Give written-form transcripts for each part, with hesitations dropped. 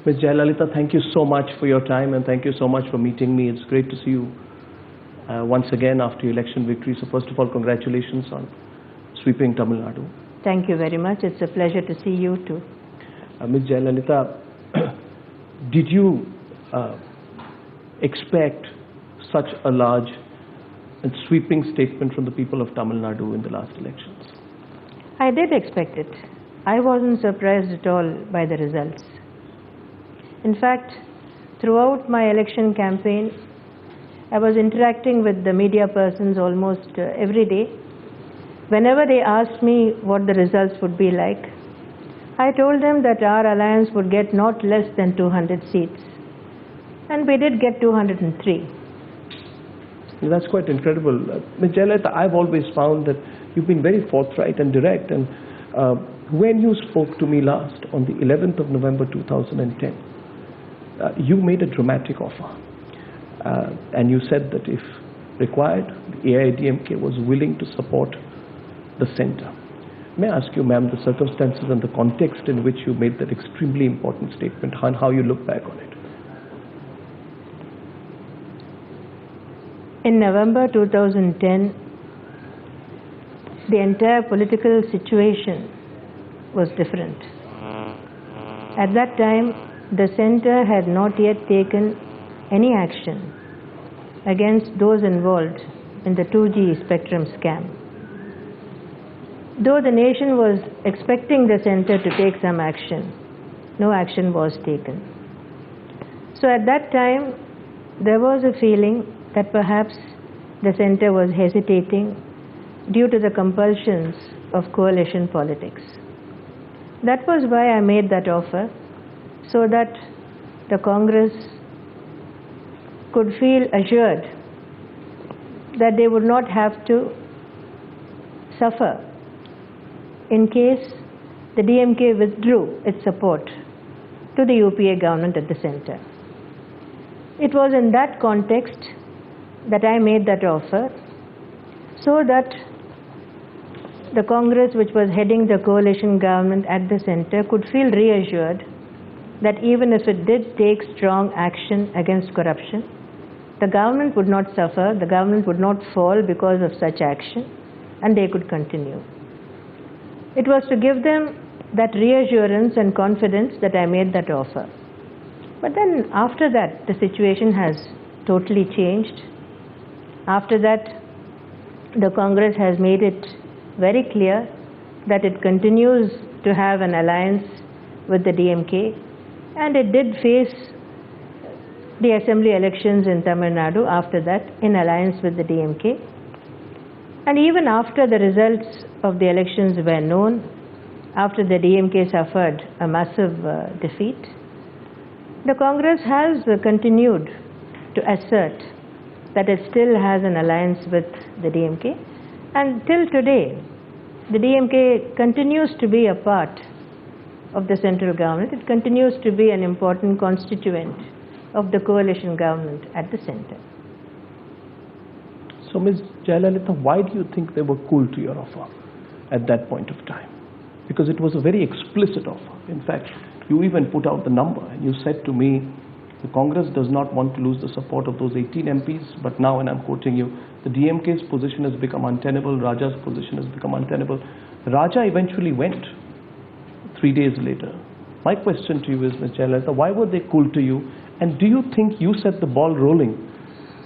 Ms. Jayalalithaa, thank you so much for your time and thank you so much for meeting me. It's great to see you once again after your election victory. So first of all, congratulations on sweeping Tamil Nadu. Thank you very much. It's a pleasure to see you too. Ms. Jayalalithaa, did you expect such a large and sweeping statement from the people of Tamil Nadu in the last elections? I did expect it. I wasn't surprised at all by the results. In fact, throughout my election campaign, I was interacting with the media persons almost every day. Whenever they asked me what the results would be like, I told them that our alliance would get not less than 200 seats. And we did get 203. That's quite incredible. Ms. Jayalalithaa, I've always found that you've been very forthright and direct. And when you spoke to me last on the 11th of November 2010, you made a dramatic offer. And you said that if required, the AIADMK was willing to support the centre. May I ask you, ma'am, the circumstances and the context in which you made that extremely important statement and how you look back on it? In November 2010, the entire political situation was different. At that time, the centre had not yet taken any action against those involved in the 2G spectrum scam. Though the nation was expecting the centre to take some action, no action was taken. So at that time, there was a feeling that perhaps the centre was hesitating due to the compulsions of coalition politics. That was why I made that offer, so that the Congress could feel assured that they would not have to suffer in case the DMK withdrew its support to the UPA government at the centre. It was in that context that I made that offer, so that the Congress, which was heading the coalition government at the centre, could feel reassured that even if it did take strong action against corruption, the government would not suffer, the government would not fall because of such action, and they could continue. It was to give them that reassurance and confidence that I made that offer. But then after that, the situation has totally changed. After that, the Congress has made it very clear that it continues to have an alliance with the DMK, and it did face the assembly elections in Tamil Nadu after that in alliance with the DMK. And even after the results of the elections were known, after the DMK suffered a massive defeat, the Congress has continued to assert that it still has an alliance with the DMK, and till today the DMK continues to be a part of the central government. It continues to be an important constituent of the coalition government at the centre. So Ms. Jayalalithaa, why do you think they were cool to your offer at that point of time? Because it was a very explicit offer. In fact, you even put out the number and you said to me, the Congress does not want to lose the support of those 18 MPs, but now, and I'm quoting you, the DMK's position has become untenable, Raja's position has become untenable. Raja eventually went 3 days later. My question to you is, Ms. Jayalalithaa, why were they cool to you? And do you think you set the ball rolling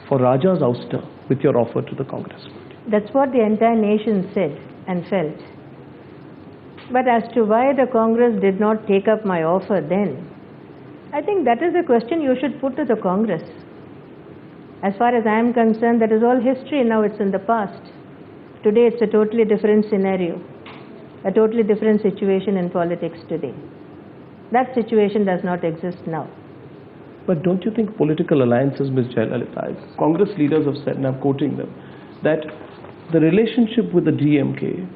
for Raja's ouster with your offer to the Congress party? That's what the entire nation said and felt. But as to why the Congress did not take up my offer then, I think that is a question you should put to the Congress. As far as I am concerned, that is all history. Now it's in the past. Today it's a totally different scenario, a totally different situation in politics today. That situation does not exist now. But don't you think political alliances, Ms. Jayalalithaa, Congress leaders have said, and I'm quoting them, that the relationship with the DMK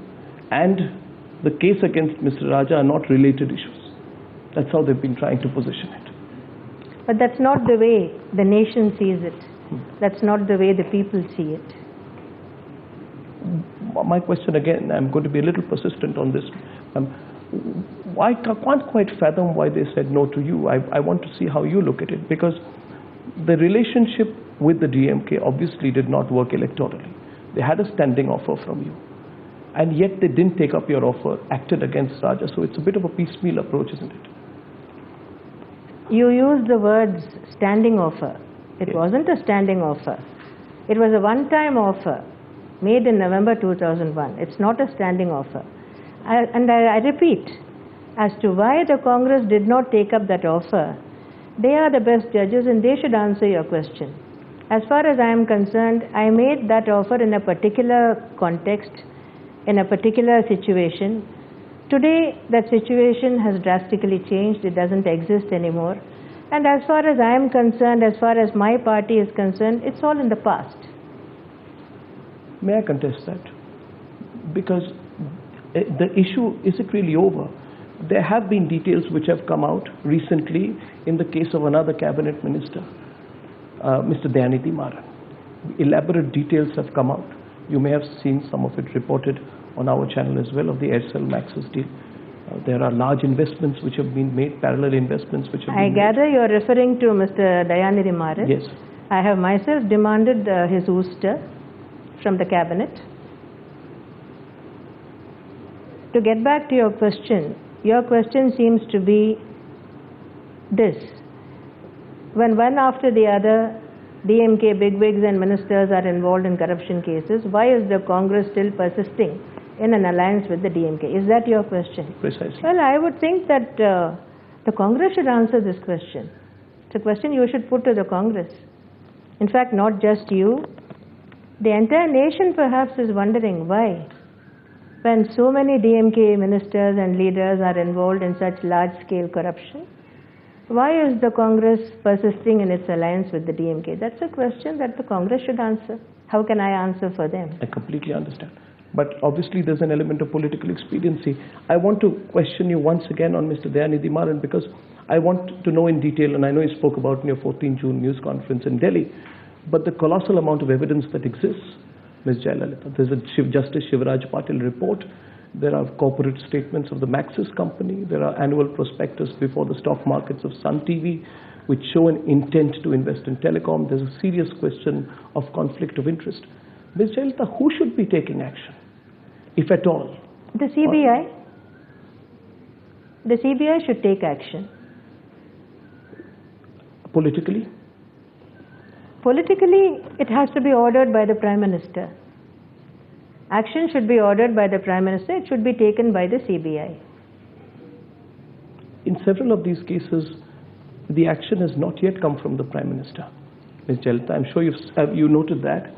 and the case against Mr. Raja are not related issues? That's how they've been trying to position it. But that's not the way the nation sees it. That's not the way the people see it. My question again, I'm going to be a little persistent on this. I can't quite fathom why they said no to you. I want to see how you look at it, because the relationship with the DMK obviously did not work electorally. They had a standing offer from you, and yet they didn't take up your offer, acted against Raja. So it's a bit of a piecemeal approach, isn't it? You used the words standing offer. It Yes. wasn't a standing offer. It was a one-time offer made in November 2001. It's not a standing offer. I repeat, as to why the Congress did not take up that offer, they are the best judges and they should answer your question. As far as I am concerned, I made that offer in a particular context, in a particular situation. Today, that situation has drastically changed. It doesn't exist anymore. And as far as I am concerned, as far as my party is concerned, it's all in the past. May I contest that? Because the issue, is it really over? There have been details which have come out recently in the case of another cabinet minister, Mr. Dayanidhi Maran. Elaborate details have come out. You may have seen some of it reported on our channel as well, of the Aircel Maxis deal. There are large investments which have been made, parallel investments which have been made. I gather you are referring to Mr. Dayanidhi Maran. Yes. I have myself demanded his ouster from the cabinet. To get back to your question seems to be this. When one after the other DMK bigwigs and ministers are involved in corruption cases, why is the Congress still persisting in an alliance with the DMK? Is that your question? Precisely. Well, I would think that the Congress should answer this question. It's a question you should put to the Congress. In fact, not just you. The entire nation perhaps is wondering why, when so many DMK ministers and leaders are involved in such large-scale corruption, why is the Congress persisting in its alliance with the DMK? That's a question that the Congress should answer. How can I answer for them? I completely understand. But obviously there's an element of political expediency. I want to question you once again on Mr. Dayanidhi Maran, because I want to know in detail, and I know you spoke about in your 14 June news conference in Delhi, but the colossal amount of evidence that exists, Ms. Jayalalithaa. There's a Justice Shivraj Patil report. There are corporate statements of the Maxis company. There are annual prospectus before the stock markets of Sun TV, which show an intent to invest in telecom. There's a serious question of conflict of interest. Ms. Jayalalithaa, who should be taking action, if at all? The CBI. The CBI should take action. Politically? Politically, it has to be ordered by the Prime Minister. Action should be ordered by the Prime Minister. It should be taken by the CBI. In several of these cases, the action has not yet come from the Prime Minister. Ms. Jayalalithaa, I'm sure you noted that.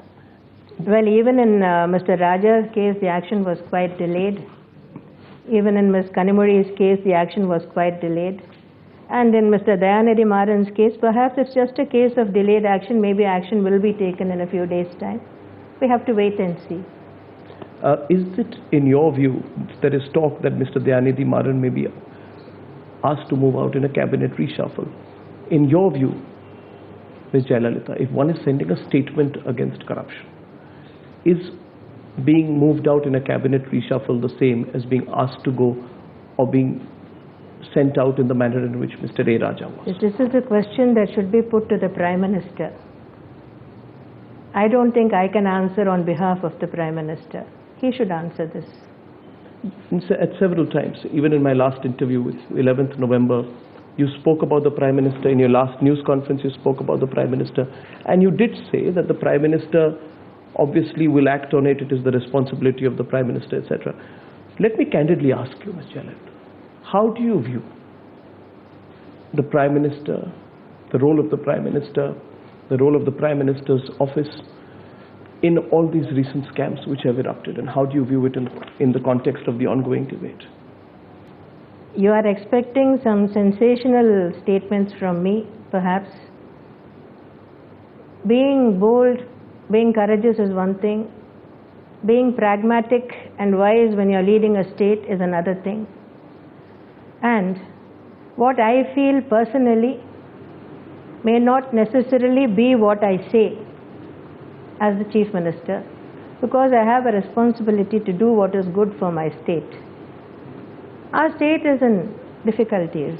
Well, even in Mr. Raja's case, the action was quite delayed. Even in Ms. Kanimuri's case, the action was quite delayed. And in Mr. Dayanidhi Maran's case, perhaps it's just a case of delayed action. Maybe action will be taken in a few days' time. We have to wait and see. Is it, in your view, there is talk that Mr. Dayanidhi Maran may be asked to move out in a cabinet reshuffle? In your view, Ms. Jayalalithaa, if one is sending a statement against corruption, is being moved out in a cabinet reshuffle the same as being asked to go or being sent out in the manner in which Mr. A. Raja was? This is a question that should be put to the Prime Minister. I don't think I can answer on behalf of the Prime Minister. He should answer this. At several times, even in my last interview with 11th November, you spoke about the Prime Minister. In your last news conference, you spoke about the Prime Minister. And you did say that the Prime Minister obviously will act on it. It is the responsibility of the Prime Minister, etc. Let me candidly ask you, Ms. Jayalalithaa, how do you view the Prime Minister, the role of the Prime Minister, the role of the Prime Minister's office in all these recent scams which have erupted, and how do you view it in the context of the ongoing debate? You are expecting some sensational statements from me, perhaps. Being bold, being courageous is one thing. Being pragmatic and wise when you're leading a state is another thing. And what I feel personally may not necessarily be what I say as the Chief Minister, because I have a responsibility to do what is good for my state. Our state is in difficulties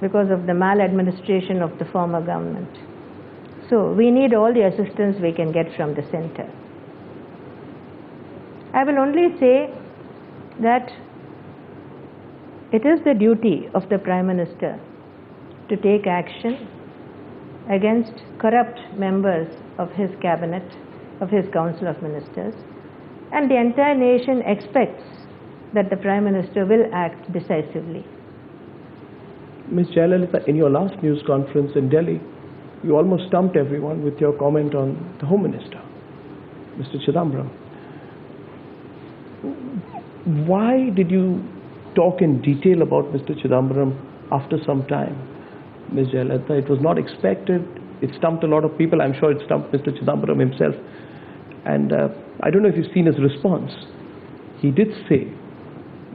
because of the maladministration of the former government. So we need all the assistance we can get from the center. I will only say that it is the duty of the Prime Minister to take action against corrupt members of his cabinet, of his Council of Ministers, and the entire nation expects that the Prime Minister will act decisively. Ms. Jayalalithaa, in your last news conference in Delhi, you almost stumped everyone with your comment on the Home Minister, Mr. Chidambaram. Why did you talk in detail about Mr. Chidambaram after some time, Ms. Jayalalithaa? It was not expected. It stumped a lot of people. I'm sure it stumped Mr. Chidambaram himself. And I don't know if you've seen his response. He did say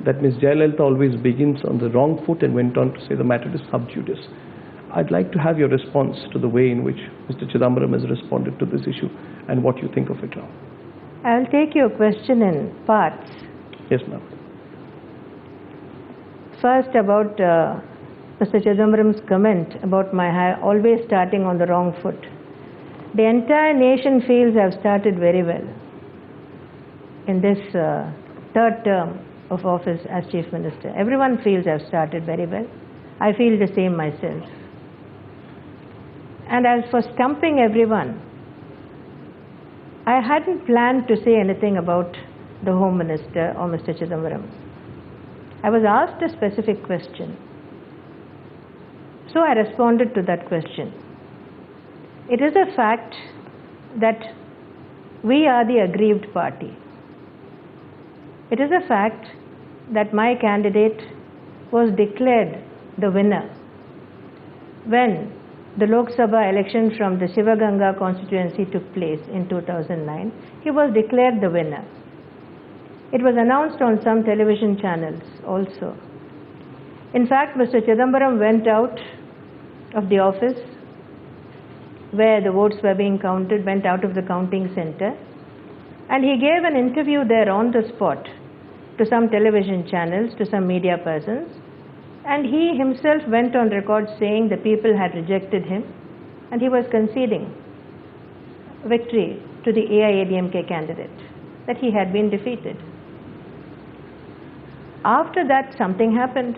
that Ms. Jayalalithaa always begins on the wrong foot and went on to say the matter is sub judice. I'd like to have your response to the way in which Mr. Chidambaram has responded to this issue and what you think of it all. I'll take your question in parts. Yes, ma'am. First, about Mr. Chidambaram's comment about my always starting on the wrong foot. The entire nation feels I've started very well in this third term of office as Chief Minister. Everyone feels I've started very well. I feel the same myself. And as for stumping everyone, I hadn't planned to say anything about the Home Minister or Mr. Chidambaram. I was asked a specific question. So I responded to that question. It is a fact that we are the aggrieved party. It is a fact that my candidate was declared the winner when the Lok Sabha election from the Sivaganga constituency took place in 2009. He was declared the winner. It was announced on some television channels also. In fact, Mr. Chidambaram went out of the office where the votes were being counted, went out of the counting center, and he gave an interview there on the spot to some television channels, to some media persons, and he himself went on record saying the people had rejected him and he was conceding victory to the AIADMK candidate, that he had been defeated. After that, something happened.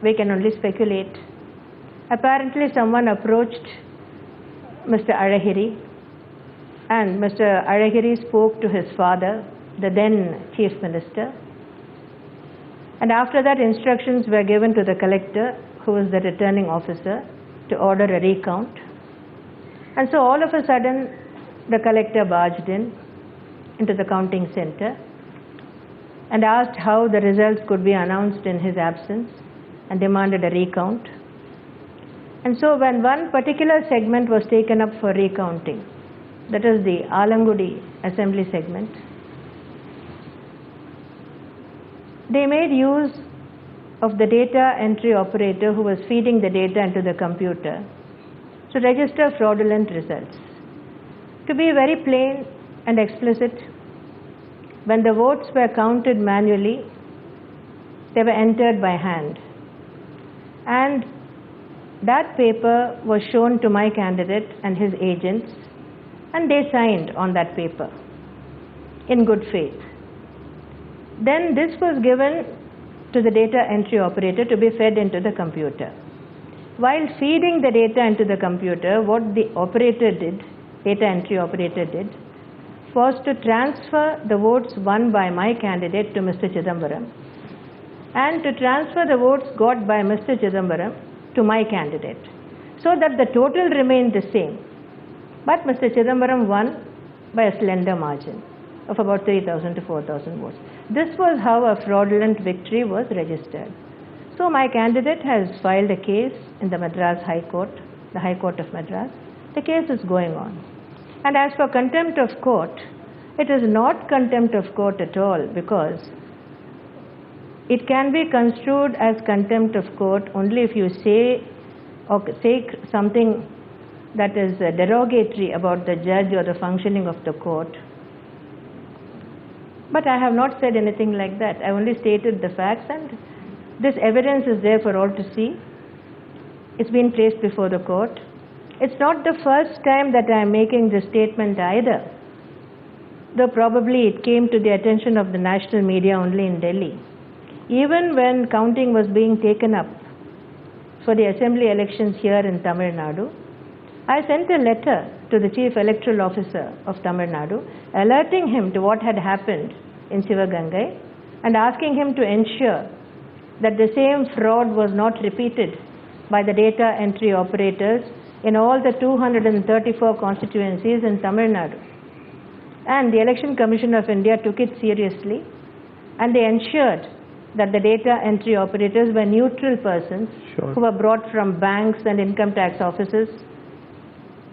We can only speculate. Apparently, someone approached Mr. Azhagiri, and Mr. Azhagiri spoke to his father, the then Chief Minister. And after that, instructions were given to the collector, who was the returning officer, to order a recount. And so all of a sudden, the collector barged into the counting center and asked how the results could be announced in his absence and demanded a recount. And so when one particular segment was taken up for recounting, that is the Alangudi assembly segment, they made use of the data entry operator who was feeding the data into the computer to register fraudulent results. To be very plain and explicit, when the votes were counted manually, they were entered by hand. And that paper was shown to my candidate and his agents, and they signed on that paper in good faith. Then this was given to the data entry operator to be fed into the computer. While feeding the data into the computer, what the operator did, data entry operator did, was to transfer the votes won by my candidate to Mr. Chidambaram and to transfer the votes got by Mr. Chidambaram to my candidate, so that the total remained the same. But Mr. Chidambaram won by a slender margin of about 3,000 to 4,000 votes. This was how a fraudulent victory was registered. So my candidate has filed a case in the Madras High Court, the High Court of Madras. The case is going on. And as for contempt of court, it is not contempt of court at all, because it can be construed as contempt of court only if you say something that is derogatory about the judge or the functioning of the court. But I have not said anything like that. I only stated the facts, and This evidence is there for all to see. It's been placed before the court. It's not the first time that I am making this statement either, though probably it came to the attention of the national media only in Delhi. Even when counting was being taken up for the assembly elections here in Tamil Nadu, I sent a letter to the Chief Electoral Officer of Tamil Nadu, alerting him to what had happened in Sivagangai and asking him to ensure that the same fraud was not repeated by the data entry operators in all the 234 constituencies in Tamil Nadu. And the Election Commission of India took it seriously, and they ensured that the data entry operators were neutral persons who were brought from banks and income tax offices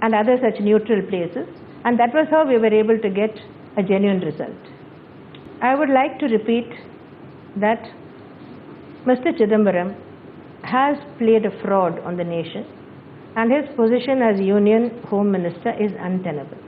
and other such neutral places, and that was how we were able to get a genuine result. I would like to repeat that Mr. Chidambaram has played a fraud on the nation, and his position as Union Home Minister is untenable.